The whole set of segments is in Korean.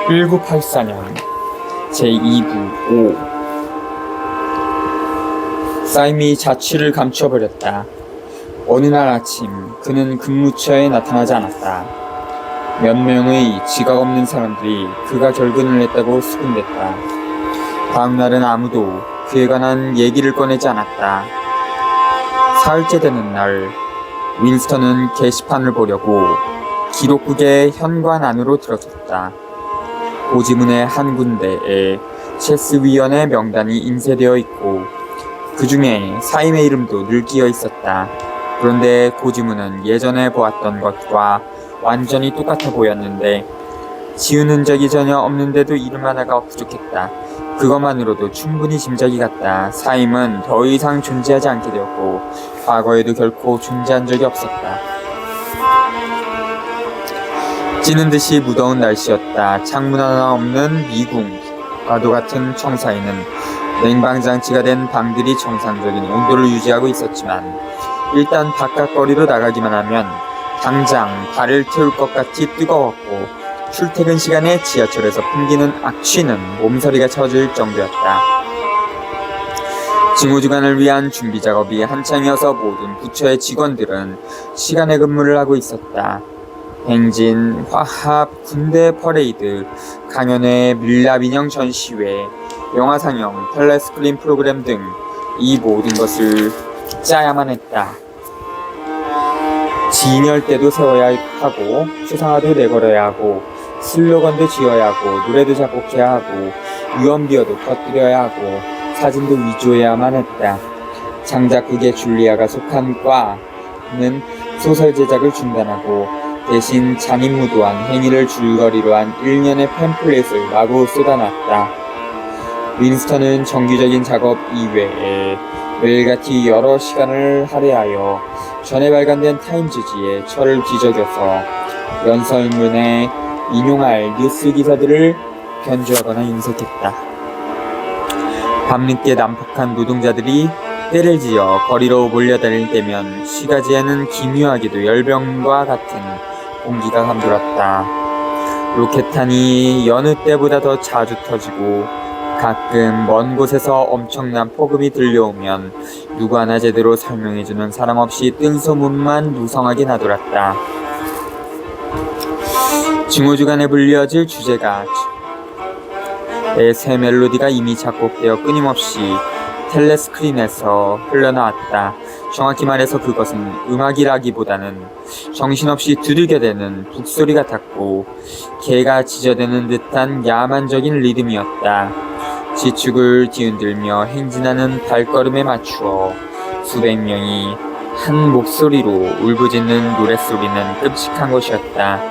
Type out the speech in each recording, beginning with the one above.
1984년 제2부 5. 사임이 자취를 감춰버렸다. 어느 날 아침 그는 근무처에 나타나지 않았다. 몇 명의 지각 없는 사람들이 그가 결근을 했다고 수군댔다. 다음 날은 아무도 그에 관한 얘기를 꺼내지 않았다. 사흘째 되는 날 윈스턴은 게시판을 보려고 기록국의 현관 안으로 들어섰다. 고지문의 한 군데에 체스위원의 명단이 인쇄되어 있고 그 중에 사임의 이름도 늘 끼어 있었다. 그런데 고지문은 예전에 보았던 것과 완전히 똑같아 보였는데 지운 흔적이 전혀 없는데도 이름 하나가 부족했다. 그것만으로도 충분히 짐작이 갔다. 사임은 더 이상 존재하지 않게 되었고 과거에도 결코 존재한 적이 없었다. 찌는 듯이 무더운 날씨였다. 창문 하나 없는 미궁과도 같은 청사에는 냉방장치가 된 방들이 정상적인 온도를 유지하고 있었지만 일단 바깥거리로 나가기만 하면 당장 발을 태울 것 같이 뜨거웠고 출퇴근 시간에 지하철에서 풍기는 악취는 몸서리가 쳐질 정도였다. 징후주간을 위한 준비 작업이 한창이어서 모든 부처의 직원들은 시간에 근무를 하고 있었다. 행진, 화합, 군대 퍼레이드, 강연회, 밀랍인형 전시회, 영화 상영, 텔레스크린 프로그램 등 이 모든 것을 짜야만 했다. 진열대도 세워야 하고 추상화도 내걸어야 하고 슬로건도 지어야 하고 노래도 작곡해야 하고 유언비어도 퍼뜨려야 하고 사진도 위조해야만 했다. 장작 극의 줄리아가 속한 과는 소설 제작을 중단하고 대신 잔인무도한 행위를 줄거리로 한 1년의 팸플렛을 마구 쏟아놨다. 윈스턴은 정규적인 작업 이외에 매일같이 여러 시간을 할애하여 전에 발간된 타임즈지에 철을 뒤적여서 연설문에 인용할 뉴스 기사들을 변주하거나 인쇄했다. 밤늦게 난폭한 노동자들이 때를 지어 거리로 몰려다닐 때면 시가지에는 기묘하게도 열병과 같은 공기가 감돌았다. 로켓탄이 여느 때보다 더 자주 터지고 가끔 먼 곳에서 엄청난 폭음이 들려오면 누구 하나 제대로 설명해주는 사람 없이 뜬 소문만 무성하게 나돌았다. 징후주간에 불려질 주제가 새 멜로디가 이미 작곡되어 끊임없이 텔레스크린에서 흘러나왔다. 정확히 말해서 그것은 음악이라기보다는 정신없이 두들겨대는 북소리 같았고 개가 짖어대는 듯한 야만적인 리듬이었다. 지축을 뒤흔들며 행진하는 발걸음에 맞추어 수백 명이 한 목소리로 울부짖는 노랫소리는 끔찍한 것이었다.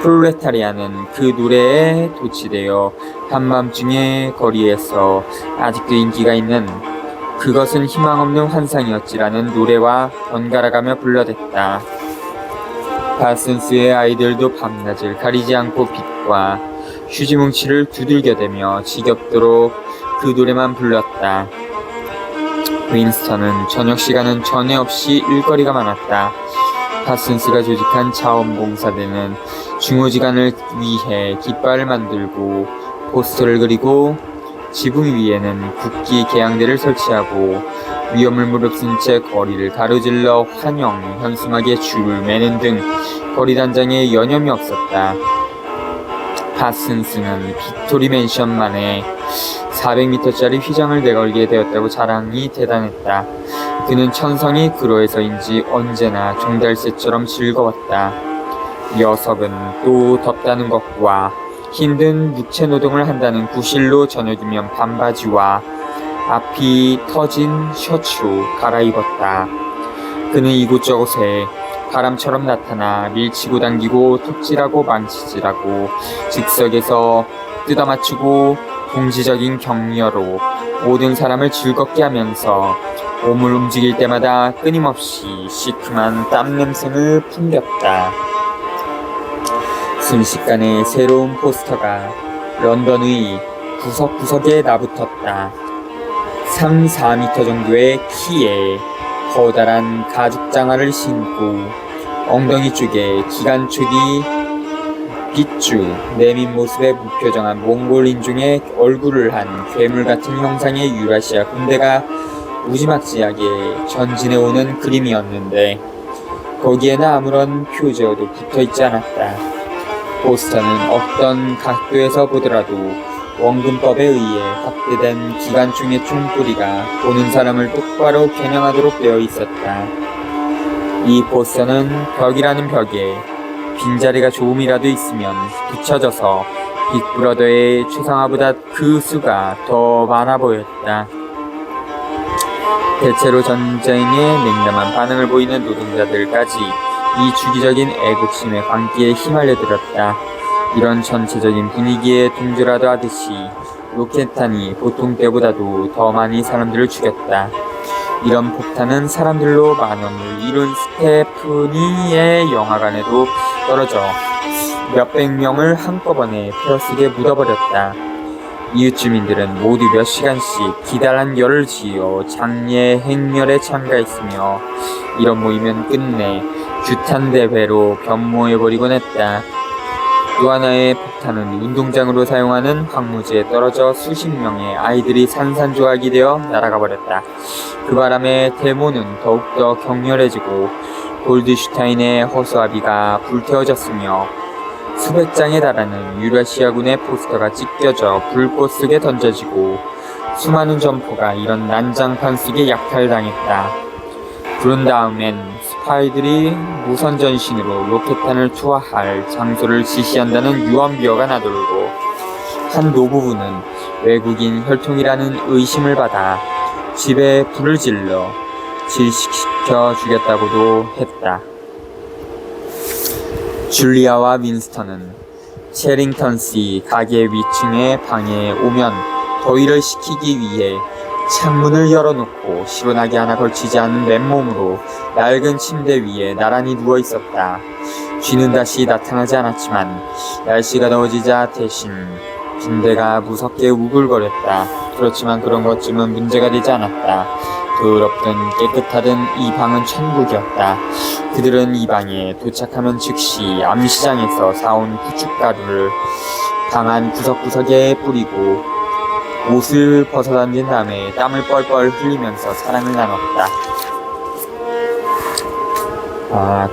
프롤레타리아는 그 노래에 도취되어 한밤중에 거리에서 아직도 인기가 있는 그것은 희망없는 환상이었지라는 노래와 번갈아가며 불러댔다. 파슨스의 아이들도 밤낮을 가리지 않고 빛과 휴지뭉치를 두들겨대며 지겹도록 그 노래만 불렀다. 윈스턴은 저녁 시간은 전에 없이 일거리가 많았다. 파슨스가 조직한 자원봉사대는 중후지간을 위해 깃발을 만들고 포스터를 그리고 지붕 위에는 국기 개양대를 설치하고 위험을 무릅쓴 채 거리를 가로질러 환영, 현수막에 줄을 매는 등 거리 단장에 여념이 없었다. 파슨스는 빅토리 맨션만에 400m짜리 휘장을 내걸게 되었다고 자랑이 대단했다. 그는 천성이 그로해서인지 언제나 종달새처럼 즐거웠다. 녀석은 또 덥다는 것과 힘든 육체 노동을 한다는 구실로 저녁이면 반바지와 앞이 터진 셔츠로 갈아입었다. 그는 이곳저곳에 바람처럼 나타나 밀치고 당기고 톱질하고 망치질하고 즉석에서 뜯어맞추고 동지적인 격려로 모든 사람을 즐겁게 하면서 몸을 움직일 때마다 끊임없이 시큼한 땀 냄새를 풍겼다. 순식간에 새로운 포스터가 런던의 구석구석에 나붙었다. 3, 4m 정도의 키에 커다란 가죽 장화를 신고 엉덩이 쪽에 기관총이 빗주, 내민 모습의 무표정한 몽골 인종의 얼굴을 한 괴물 같은 형상의 유라시아 군대가 무지막지하게 전진해오는 그림이었는데 거기에는 아무런 표제어도 붙어있지 않았다. 포스터는 어떤 각도에서 보더라도 원근법에 의해 확대된 기관총의 총소리가 보는 사람을 똑바로 겨냥하도록 되어 있었다. 이 포스터는 벽이라는 벽에 빈자리가 조금이라도 있으면 붙여져서 빅브러더의 초상화보다 그 수가 더 많아 보였다. 대체로 전쟁에 냉담한 반응을 보이는 노동자들까지 이 주기적인 애국심의 광기에 휘말려들었다. 이런 전체적인 분위기에 동조라도 하듯이 로켓탄이 보통 때보다도 더 많이 사람들을 죽였다. 이런 폭탄은 사람들로 만원을 이룬 스테프니의 영화관에도 떨어져 몇백 명을 한꺼번에 폐허쓰게 묻어버렸다. 이웃 주민들은 모두 몇 시간씩 기다란 열을 지어 장례 행렬에 참가했으며 이런 모임은 끝내 규탄 대회로 변모해버리곤 했다. 또 하나의 폭탄은 운동장으로 사용하는 황무지에 떨어져 수십 명의 아이들이 산산조각이 되어 날아가 버렸다. 그 바람에 데모는 더욱더 격렬해지고 골드슈타인의 허수아비가 불태워졌으며 수백 장에 달하는 유라시아군의 포스터가 찢겨져 불꽃 속에 던져지고 수많은 점포가 이런 난장판 속에 약탈당했다. 그런 다음엔 스파이들이 무선 전신으로 로켓탄을 투하할 장소를 지시한다는 유언비어가 나돌고 한 노부부는 외국인 혈통이라는 의심을 받아 집에 불을 질러 질식시켜 죽였다고도 했다. 줄리아와 윈스턴은 체링턴씨 가게 위층의 방에 오면 더위를 식히기 위해 창문을 열어놓고 시원하게 하나 걸치지 않은 맨몸으로 낡은 침대 위에 나란히 누워 있었다. 쥐는 다시 나타나지 않았지만 날씨가 더워지자 대신 빈대가 무섭게 우글거렸다. 그렇지만 그런 것쯤은 문제가 되지 않았다. 더럽든 깨끗하든 이 방은 천국이었다. 그들은 이 방에 도착하면 즉시 암시장에서 사온 후춧가루를 방 안 구석구석에 뿌리고 옷을 벗어던진 다음에 땀을 뻘뻘 흘리면서 사랑을 나눴다.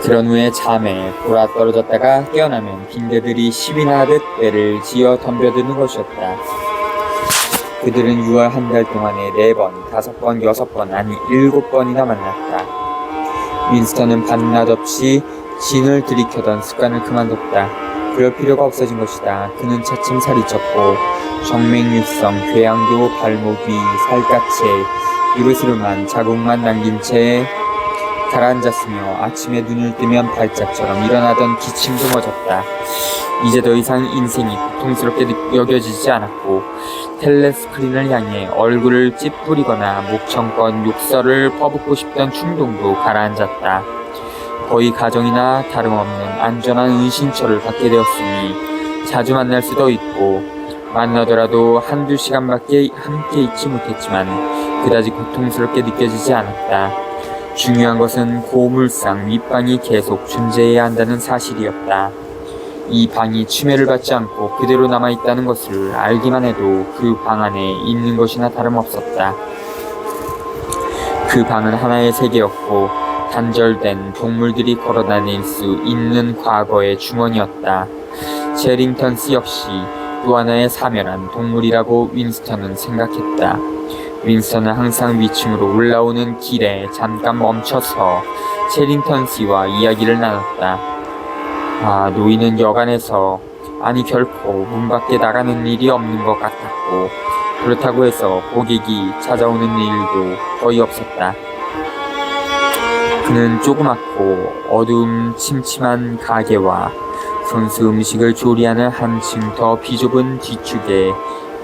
그런 후에 잠에 돌아 떨어졌다가 깨어나면 빈대들이 시비나 하듯 배를 지어 덤벼드는 것이었다. 그들은 6월 한 달 동안에 4번, 5번, 6번, 아니 7번이나 만났다. 윈스턴은 밤낮 없이 진을 들이켜던 습관을 그만뒀다. 그럴 필요가 없어진 것이다. 그는 차츰 살이 쪘고 정맥류성 궤양도 발목 위 살갗에 으르스름한 자국만 남긴 채 가라앉았으며 아침에 눈을 뜨면 발작처럼 일어나던 기침도 멎었다. 이제 더 이상 인생이 고통스럽게 여겨지지 않았고 텔레스크린을 향해 얼굴을 찌푸리거나 목청껏 욕설을 퍼붓고 싶던 충동도 가라앉았다. 거의 가정이나 다름없는 안전한 은신처를 갖게 되었으니 자주 만날 수도 있고 만나더라도 한두 시간밖에 함께 있지 못했지만 그다지 고통스럽게 느껴지지 않았다. 중요한 것은 고물상 윗방이 계속 존재해야 한다는 사실이었다. 이 방이 침해를 받지 않고 그대로 남아있다는 것을 알기만 해도 그 방 안에 있는 것이나 다름없었다. 그 방은 하나의 세계였고 단절된 동물들이 걸어다닐 수 있는 과거의 주머니였다. 체링턴스 역시 또 하나의 사멸한 동물이라고 윈스턴은 생각했다. 윈스턴은 항상 위층으로 올라오는 길에 잠깐 멈춰서 체링턴씨와 이야기를 나눴다. 노인은 여간에서 아니 결코 문 밖에 나가는 일이 없는 것 같았고 그렇다고 해서 고객이 찾아오는 일도 거의 없었다. 그는 조그맣고 어두움 침침한 가게와 손수 음식을 조리하는 한층 더 비좁은 뒤쪽에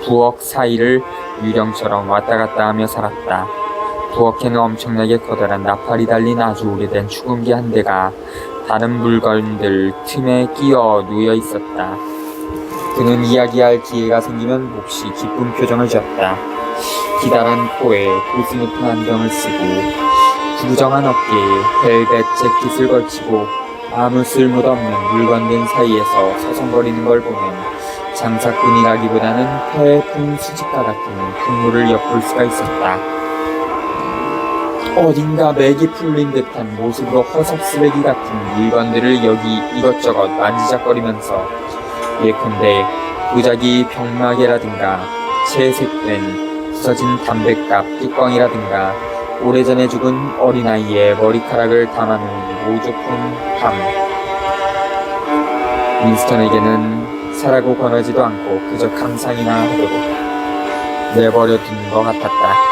부엌 사이를 유령처럼 왔다 갔다 하며 살았다. 부엌에는 엄청나게 커다란 나팔이 달린 아주 오래된 축음기 한 대가 다른 물건들 틈에 끼어 놓여 있었다. 그는 이야기할 기회가 생기면 몹시 기쁜 표정을 지었다. 기다란 코에 고수 높은 안경을 쓰고 구부정한 어깨에 벨벳 재킷을 걸치고 아무 쓸모도 없는 물건들 사이에서 서성거리는 걸 보면 장사꾼이라기보다는 폐품 수집가 같은 풍물을 엿볼 수가 있었다. 어딘가 맥이 풀린 듯한 모습으로 허섭쓰레기 같은 물건들을 여기 이것저것 만지작거리면서 예컨대 도자기 병마개라든가 채색된 부서진 담뱃갑 뚜껑이라든가 오래전에 죽은 어린아이의 머리카락을 담아놓은 모조품 밤. 윈스턴에게는 사라고 권하지도 않고 그저 감상이나 하도록 내버려둔 것 같았다.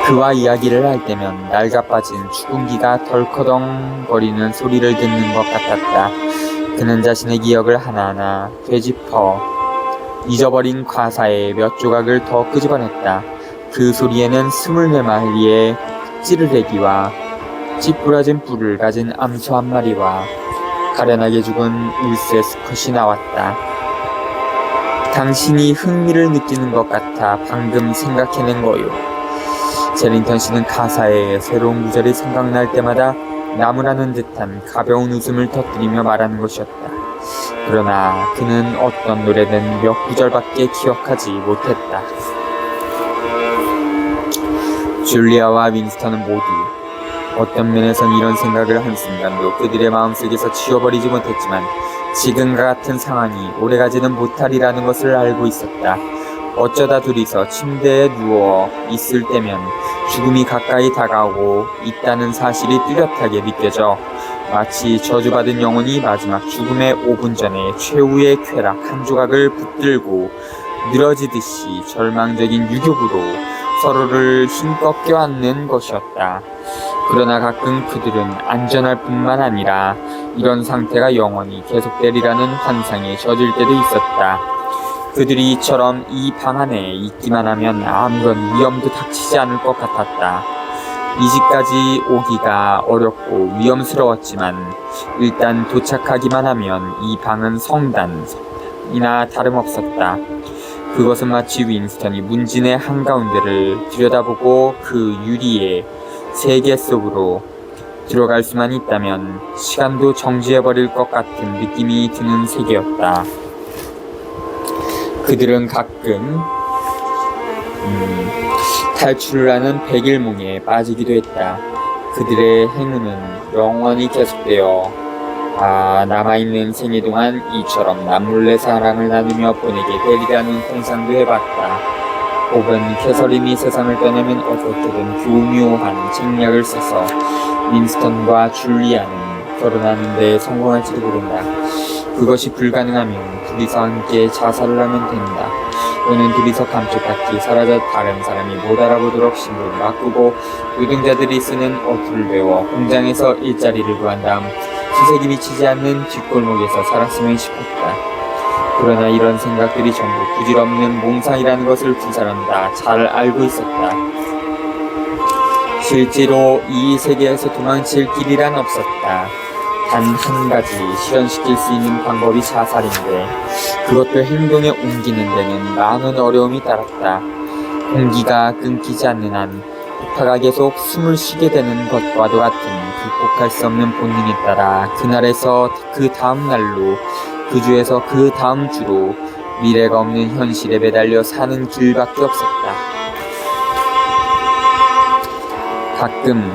그와 이야기를 할 때면 낡아빠진 죽은기가 덜커덩거리는 소리를 듣는 것 같았다. 그는 자신의 기억을 하나하나 되짚어 잊어버린 과사의 몇 조각을 더 끄집어냈다. 그 소리에는 24마리의 찌르레기와 찌푸라진 뿔을 가진 암소 한 마리와 가련하게 죽은 울새 수컷이 나왔다. 당신이 흥미를 느끼는 것 같아 방금 생각해낸 거요. 제링턴 씨는 가사의 새로운 구절이 생각날 때마다 나무라는 듯한 가벼운 웃음을 터뜨리며 말하는 것이었다. 그러나 그는 어떤 노래든 몇 구절밖에 기억하지 못했다. 줄리아와 윈스턴은 모두 어떤 면에선 이런 생각을 한순간도 그들의 마음속에서 지워버리지 못했지만 지금과 같은 상황이 오래가지는 못하리라는 것을 알고 있었다. 어쩌다 둘이서 침대에 누워 있을 때면 죽음이 가까이 다가오고 있다는 사실이 뚜렷하게 느껴져 마치 저주받은 영혼이 마지막 죽음의 5분 전에 최후의 쾌락 한 조각을 붙들고 늘어지듯이 절망적인 유격으로 서로를 힘껏 껴안는 것이었다. 그러나 가끔 그들은 안전할 뿐만 아니라 이런 상태가 영원히 계속되리라는 환상에 젖을 때도 있었다. 그들이 이처럼 이 방 안에 있기만 하면 아무런 위험도 닥치지 않을 것 같았다. 이 집까지 오기가 어렵고 위험스러웠지만 일단 도착하기만 하면 이 방은 성단이나 다름없었다. 그것은 마치 윈스턴이 문진의 한가운데를 들여다보고 그 유리의 세계 속으로 들어갈 수만 있다면 시간도 정지해버릴 것 같은 느낌이 드는 세계였다. 그들은 가끔 탈출을 하는 백일몽에 빠지기도 했다. 그들의 행운은 영원히 계속되어 남아있는 생애 동안 이처럼 남몰래 사랑을 나누며 보내게 되리라는 상상도 해봤다. 혹은 캐서린이 세상을 떠나면 어떻게든 교묘한 책략을 써서 윈스턴과 줄리아는 결혼하는 데 성공할지도 모른다. 그것이 불가능하면 둘이서 함께 자살을 하면 된다. 또는 둘이서 감쪽같이 사라져 다른 사람이 못 알아보도록 신분을 바꾸고 노동자들이 쓰는 어투를 배워 공장에서 일자리를 구한 다음 수색이 미치지 않는 뒷골목에서 살았으면 싶었다. 그러나 이런 생각들이 전부 부질없는 몽상이라는 것을 두 사람 다 잘 알고 있었다. 실제로 이 세계에서 도망칠 길이란 없었다. 단 한 가지 실현시킬 수 있는 방법이 자살인데 그것도 행동에 옮기는 데는 많은 어려움이 따랐다. 공기가 끊기지 않는 한 부파가 계속 숨을 쉬게 되는 것과도 같은 극복할 수 없는 본능에 따라 그날에서 그 다음 날로 그 주에서 그 다음 주로 미래가 없는 현실에 매달려 사는 길밖에 없었다. 가끔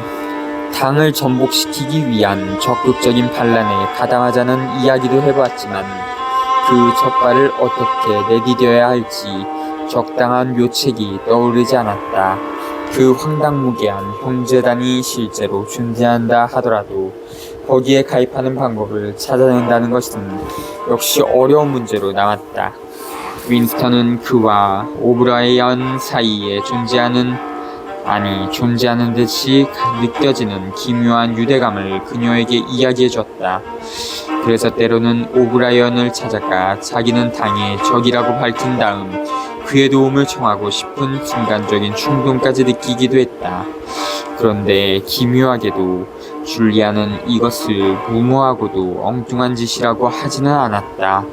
당을 전복시키기 위한 적극적인 반란에 가담하자는 이야기도 해보았지만 그 첫 발을 어떻게 내디뎌야 할지 적당한 묘책이 떠오르지 않았다. 그 황당무계한 형제단이 실제로 존재한다 하더라도 거기에 가입하는 방법을 찾아낸다는 것은 역시 어려운 문제로 남았다. 윈스턴은 그와 오브라이언 사이에 존재하는 듯이 느껴지는 기묘한 유대감을 그녀에게 이야기해줬다. 그래서 때로는 오브라이언을 찾아가 자기는 당의 적이라고 밝힌 다음 그의 도움을 청하고 싶은 순간적인 충동까지 느끼기도 했다. 그런데 기묘하게도 줄리아는 이것을 무모하고도 엉뚱한 짓이라고 하지는 않았다.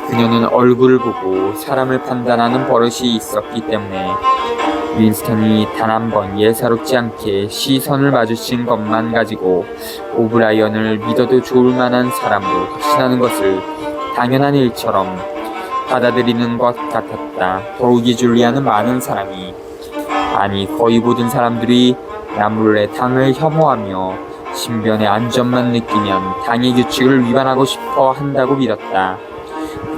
그녀는 얼굴을 보고 사람을 판단하는 버릇이 있었기 때문에 윈스턴이 단 한 번 예사롭지 않게 시선을 마주친 것만 가지고 오브라이언을 믿어도 좋을 만한 사람으로 확신하는 것을 당연한 일처럼 받아들이는 것 같았다. 더욱이 줄리아는 많은 사람이, 아니 거의 모든 사람들이 나몰래 당을 혐오하며 신변의 안전만 느끼면 당의 규칙을 위반하고 싶어 한다고 믿었다.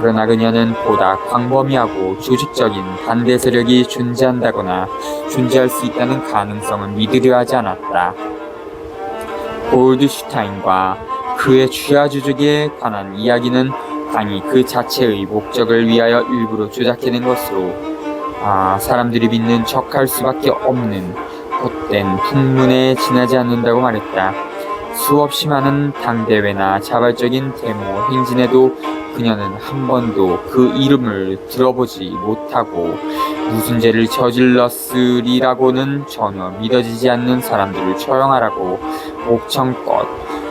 그러나 그녀는 보다 광범위하고 조직적인 반대 세력이 존재한다거나 존재할 수 있다는 가능성을 믿으려 하지 않았다. 골드슈타인과 그의 주야주족에 관한 이야기는 당이 그 자체의 목적을 위하여 일부러 조작해낸 것으로 사람들이 믿는 척할 수밖에 없는 헛된 풍문에 지나지 않는다고 말했다. 수없이 많은 당대회나 자발적인 데모 행진에도 그녀는 한 번도 그 이름을 들어보지 못하고 무슨 죄를 저질렀으리라고는 전혀 믿어지지 않는 사람들을 처형하라고 목청껏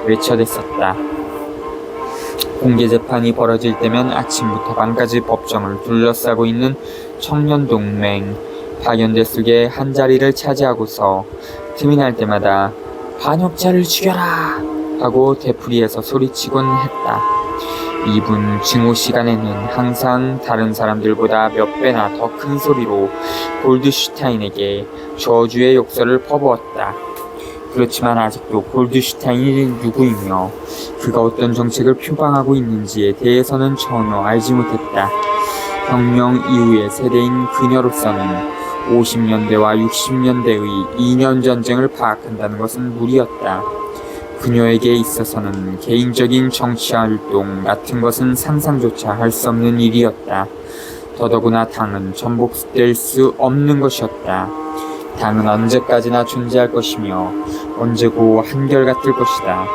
외쳐댔었다. 공개 재판이 벌어질 때면 아침부터 밤까지 법정을 둘러싸고 있는 청년동맹 파견대 속에 한 자리를 차지하고서 틈이 날 때마다 반역자를 죽여라! 하고 되풀이해서 소리치곤 했다. 이분 증오 시간에는 항상 다른 사람들보다 몇 배나 더 큰 소리로 골드슈타인에게 저주의 욕설을 퍼부었다. 그렇지만 아직도 골드슈타인이 누구이며 그가 어떤 정책을 표방하고 있는지에 대해서는 전혀 알지 못했다. 혁명 이후의 세대인 그녀로서는 50년대와 60년대의 2년 전쟁을 파악한다는 것은 무리였다. 그녀에게 있어서는 개인적인 정치활동 같은 것은 상상조차 할 수 없는 일이었다. 더더구나 당은 전복될 수 없는 것이었다. 당은 언제까지나 존재할 것이며 언제고 한결같을 것이다.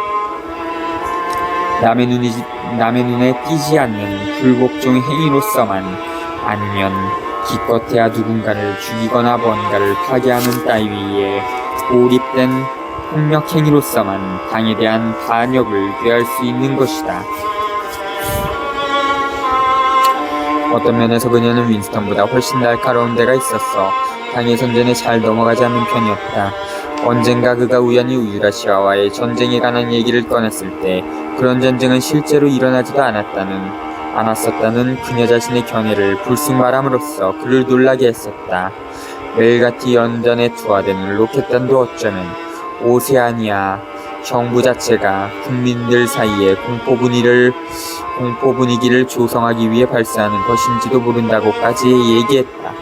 남의 눈에 띄지 않는 불복종의 행위로서만, 아니면 기껏해야 누군가를 죽이거나 뭔가를 파괴하는 따위에 고립된 폭력 행위로서만 당에 대한 반역을 대할 수 있는 것이다. 어떤 면에서 그녀는 윈스턴보다 훨씬 날카로운 데가 있었어. 당의 전쟁에 잘 넘어가지 않는 편이었다. 언젠가 그가 우연히 유라시아와의 전쟁에 관한 얘기를 꺼냈을 때 그런 전쟁은 실제로 일어나지도 않았었다는 그녀 자신의 견해를 불쑥 말함으로써 그를 놀라게 했었다. 매일같이 연전에 투하되는 로켓단도 어쩌면 오세아니아 정부 자체가 국민들 사이에 공포 분위기를 조성하기 위해 발사하는 것인지도 모른다고까지 얘기했다.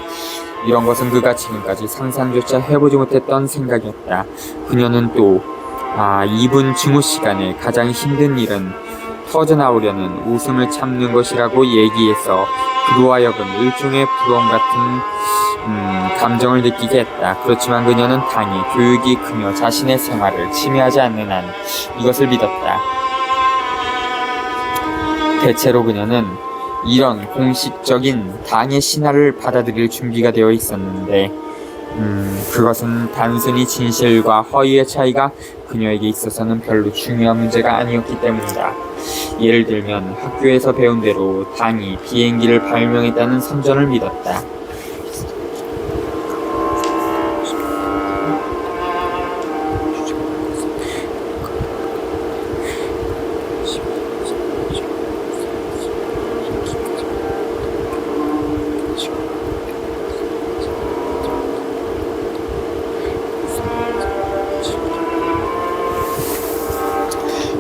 이런 것은 그가 지금까지 상상조차 해보지 못했던 생각이었다. 그녀는 또 2분 증오 시간에 가장 힘든 일은 터져나오려는 웃음을 참는 것이라고 얘기해서 그로 하여금 일종의 부러움 같은 감정을 느끼게 했다. 그렇지만 그녀는 당의 교육이 그녀 자신의 생활을 침해하지 않는 한 이것을 믿었다. 대체로 그녀는 이런 공식적인 당의 신화를 받아들일 준비가 되어 있었는데 그것은 단순히 진실과 허위의 차이가 그녀에게 있어서는 별로 중요한 문제가 아니었기 때문이다. 예를 들면 학교에서 배운 대로 당이 비행기를 발명했다는 선전을 믿었다.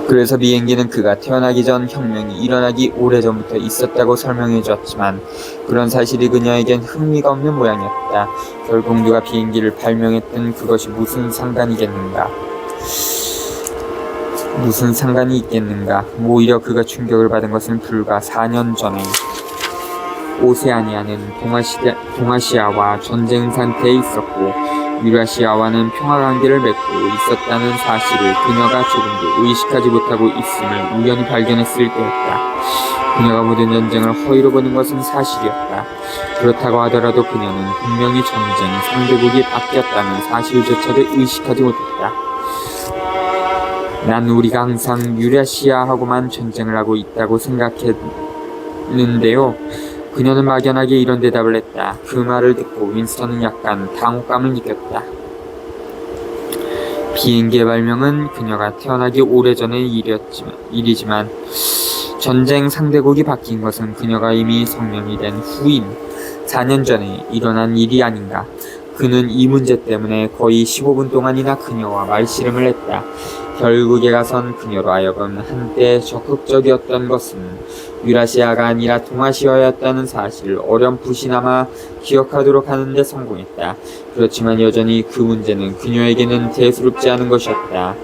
그래서 비행기는 그가 태어나기 전 혁명이 일어나기 오래전부터 있었다고 설명해 주었지만 그런 사실이 그녀에겐 흥미가 없는 모양이었다. 결국 누가 비행기를 발명했든 그것이 무슨 상관이 있겠는가. 오히려 그가 충격을 받은 것은 불과 4년 전에 오세아니아는 동아시아와 전쟁 상태에 있었고 유라시아와는 평화관계를 맺고 있었다는 사실을 그녀가 조금도 의식하지 못하고 있음을 우연히 발견했을 때였다. 그녀가 모든 전쟁을 허위로 보는 것은 사실이었다. 그렇다고 하더라도 그녀는 분명히 전쟁 상대국이 바뀌었다는 사실조차도 의식하지 못했다. 난 우리가 항상 유라시아하고만 전쟁을 하고 있다고 생각했는데 있는데요. 그녀는 막연하게 이런 대답을 했다. 그 말을 듣고 윈스턴은 약간 당혹감을 느꼈다. 비행기의 발명은 그녀가 태어나기 오래전의 일이지만 전쟁 상대국이 바뀐 것은 그녀가 이미 성년이 된 후인 4년 전에 일어난 일이 아닌가. 그는 이 문제 때문에 거의 15분 동안이나 그녀와 말씨름을 했다. 결국에 가선 그녀로 하여금 한때 적극적이었던 것은 유라시아가 아니라 동아시아였다는 사실을 어렴풋이나마 기억하도록 하는 데 성공했다. 그렇지만 여전히 그 문제는 그녀에게는 대수롭지 않은 것이었다.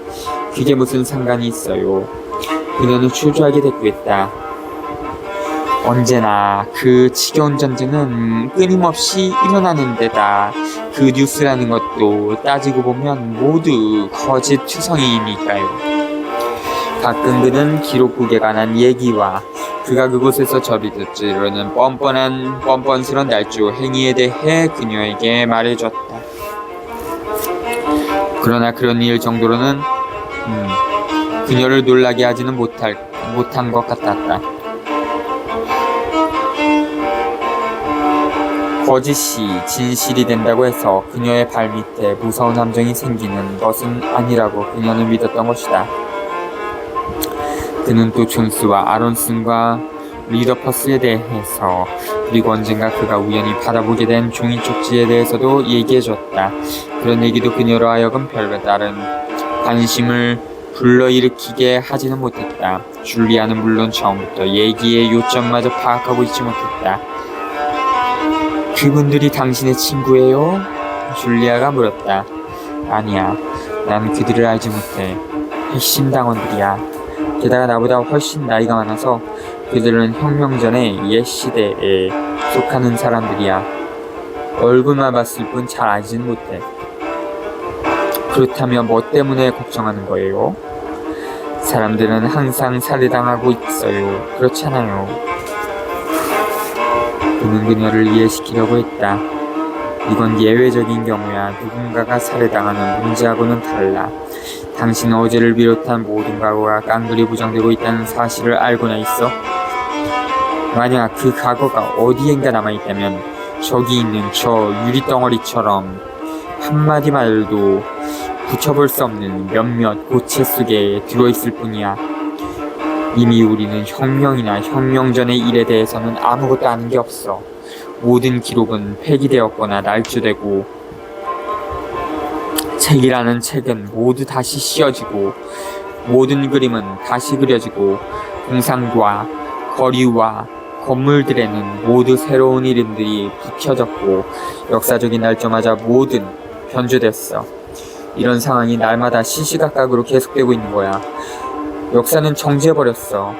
그게 무슨 상관이 있어요. 그녀는 초조하게 대꾸했다. 언제나 그 지겨운 전쟁은 끊임없이 일어나는 데다 그 뉴스라는 것도 따지고 보면 모두 거짓 투성이니까요. 가끔 그는 기록국에 관한 얘기와 그가 그곳에서 저지르는 뻔뻔스런 날조 행위에 대해 그녀에게 말해줬다. 그러나 그런 일 정도로는 그녀를 놀라게 하지는 못한 것 같았다. 거짓이 진실이 된다고 해서 그녀의 발밑에 무서운 함정이 생기는 것은 아니라고 그녀는 믿었던 것이다. 그는 또 존스와 아론슨과 리더퍼스에 대해서 그리고 언젠가 그가 우연히 받아보게 된 종이 쪽지에 대해서도 얘기해줬다. 그런 얘기도 그녀로 하여금 별다른 관심을 불러일으키게 하지는 못했다. 줄리아는 물론 처음부터 얘기의 요점마저 파악하고 있지 못했다. 그분들이 당신의 친구예요? 줄리아가 물었다. 아니야, 난 그들을 알지 못해. 핵심 당원들이야. 게다가 나보다 훨씬 나이가 많아서 그들은 혁명 전의 옛 시대에 속하는 사람들이야. 얼굴만 봤을 뿐 잘 알지는 못해. 그렇다면 뭐 때문에 걱정하는 거예요? 사람들은 항상 살해당하고 있어요. 그렇잖아요. 그는 그녀를 이해시키려고 했다. 이건 예외적인 경우야. 누군가가 살해당하는 문제하고는 달라. 당신은 어제를 비롯한 모든 과거가 깡그리 부정되고 있다는 사실을 알고나 있어? 만약 그 과거가 어디엔가 남아있다면 저기 있는 저 유리덩어리처럼 한마디 말도 붙여볼 수 없는 몇몇 고체 속에 들어있을 뿐이야. 이미 우리는 혁명이나 혁명 전의 일에 대해서는 아무것도 아는 게 없어. 모든 기록은 폐기되었거나 날조되고 책이라는 책은 모두 다시 씌어지고 모든 그림은 다시 그려지고 동상과 거리와 건물들에는 모두 새로운 이름들이 붙여졌고 역사적인 날짜마저 모든 변주됐어. 이런 상황이 날마다 시시각각으로 계속되고 있는 거야. 역사는 정지해버렸어.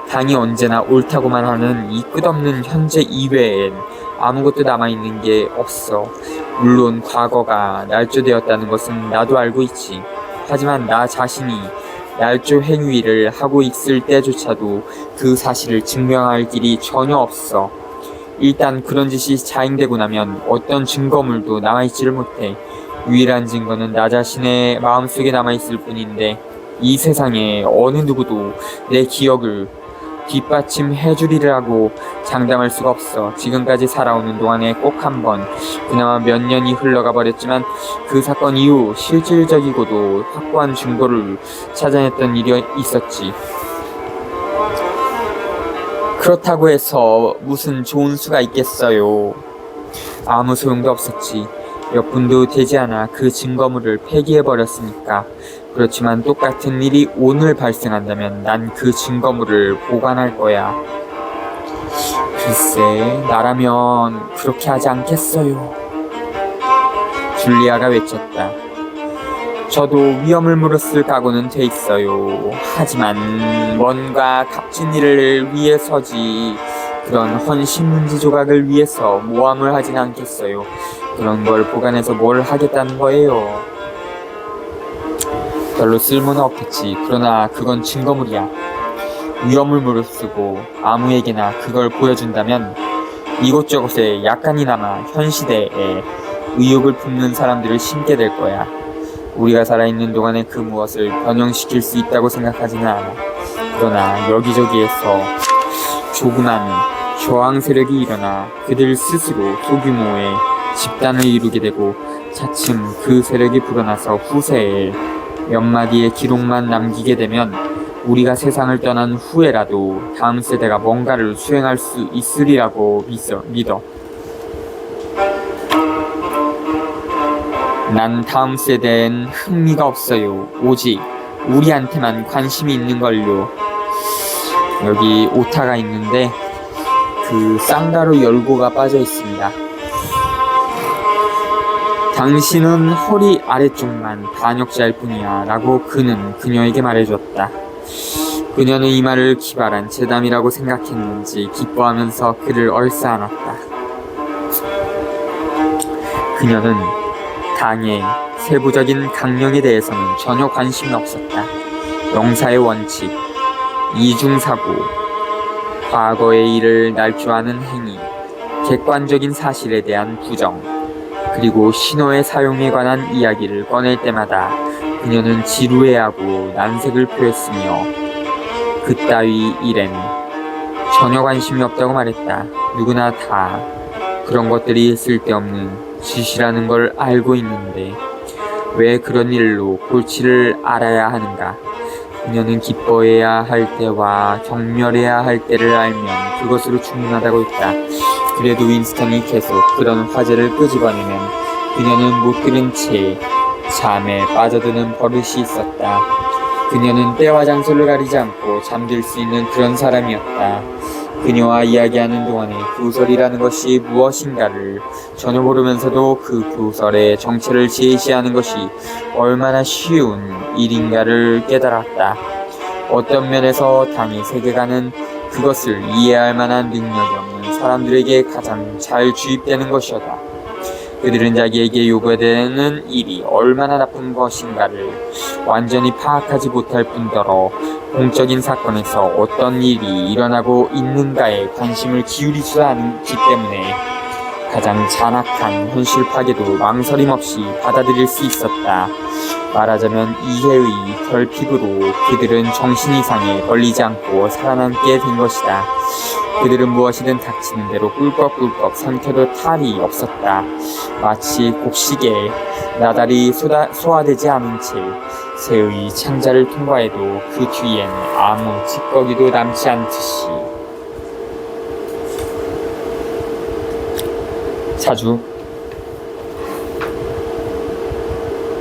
당이 언제나 옳다고만 하는 이 끝없는 현재 이외엔 아무것도 남아있는 게 없어. 물론 과거가 날조되었다는 것은 나도 알고 있지. 하지만 나 자신이 날조 행위를 하고 있을 때조차도 그 사실을 증명할 길이 전혀 없어. 일단 그런 짓이 자행되고 나면 어떤 증거물도 남아있지를 못해. 유일한 증거는 나 자신의 마음속에 남아있을 뿐인데 이 세상에 어느 누구도 내 기억을 뒷받침해주리라고 장담할 수가 없어. 지금까지 살아오는 동안에 꼭 한 번, 그나마 몇 년이 흘러가 버렸지만 그 사건 이후 실질적이고도 확고한 증거를 찾아냈던 일이 있었지. 그렇다고 해서 무슨 좋은 수가 있겠어요. 아무 소용도 없었지. 몇 분도 되지 않아 그 증거물을 폐기해버렸으니까. 그렇지만 똑같은 일이 오늘 발생한다면 난 그 증거물을 보관할 거야. 글쎄, 나라면 그렇게 하지 않겠어요. 줄리아가 외쳤다. 저도 위험을 무릅쓸 각오는 돼 있어요. 하지만 뭔가 값진 일을 위해서지 그런 헌신문지 조각을 위해서 모함을 하진 않겠어요. 그런 걸 보관해서 뭘 하겠다는 거예요. 별로 쓸모는 없겠지. 그러나 그건 증거물이야. 위험을 무릅쓰고 아무에게나 그걸 보여준다면 이곳저곳에 약간이나마 현 시대에 의욕을 품는 사람들을 심게 될 거야. 우리가 살아있는 동안에 그 무엇을 변형시킬 수 있다고 생각하지는 않아. 그러나 여기저기에서 조그만 저항 세력이 일어나 그들 스스로 소규모의 집단을 이루게 되고 차츰 그 세력이 불어나서 후세에 몇 마디의 기록만 남기게 되면 우리가 세상을 떠난 후에라도 다음 세대가 뭔가를 수행할 수 있으리라고 믿어. 난 다음 세대엔 흥미가 없어요. 오직 우리한테만 관심이 있는 걸요. 여기 오타가 있는데 그 쌍가루 열고가 빠져 있습니다. 당신은 허리 아래쪽만 반역자일 뿐이야 라고 그는 그녀에게 말해줬다. 그녀는 이 말을 기발한 재담이라고 생각했는지 기뻐하면서 그를 얼싸안았다. 그녀는 당의 세부적인 강령에 대해서는 전혀 관심이 없었다. 영사의 원칙, 이중사고, 과거의 일을 날조하는 행위, 객관적인 사실에 대한 부정, 그리고 신호의 사용에 관한 이야기를 꺼낼 때마다 그녀는 지루해하고 난색을 표했으며 그따위 일엔 전혀 관심이 없다고 말했다. 누구나 다 그런 것들이 쓸데없는 짓이라는 걸 알고 있는데 왜 그런 일로 골치를 앓아야 하는가? 그녀는 기뻐해야 할 때와 경멸해야 할 때를 알면 그것으로 충분하다고 했다. 그래도 윈스턴이 계속 그런 화제를 끄집어내면 그녀는 못 들은 채 잠에 빠져드는 버릇이 있었다. 그녀는 때와 장소를 가리지 않고 잠들 수 있는 그런 사람이었다. 그녀와 이야기하는 동안에 교설이라는 것이 무엇인가를 전혀 모르면서도 그 교설의 정체를 제시하는 것이 얼마나 쉬운 일인가를 깨달았다. 어떤 면에서 당의 세계관은 그것을 이해할 만한 능력이 없는 사람들에게 가장 잘 주입되는 것이었다. 그들은 자기에게 요구되는 일이 얼마나 나쁜 것인가를 완전히 파악하지 못할 뿐더러 공적인 사건에서 어떤 일이 일어나고 있는가에 관심을 기울이지 않기 때문에 가장 잔악한 현실 파괴도 망설임 없이 받아들일 수 있었다. 말하자면 이해의 결핍으로 그들은 정신 이상에 걸리지 않고 살아남게 된 것이다. 그들은 무엇이든 닥치는 대로 꿀꺽꿀꺽 삼켜도 탈이 없었다. 마치 곡식에 나달이 소화되지 않은 채 새의 창자를 통과해도 그 뒤엔 아무 찌꺼기도 남지 않듯이. 자주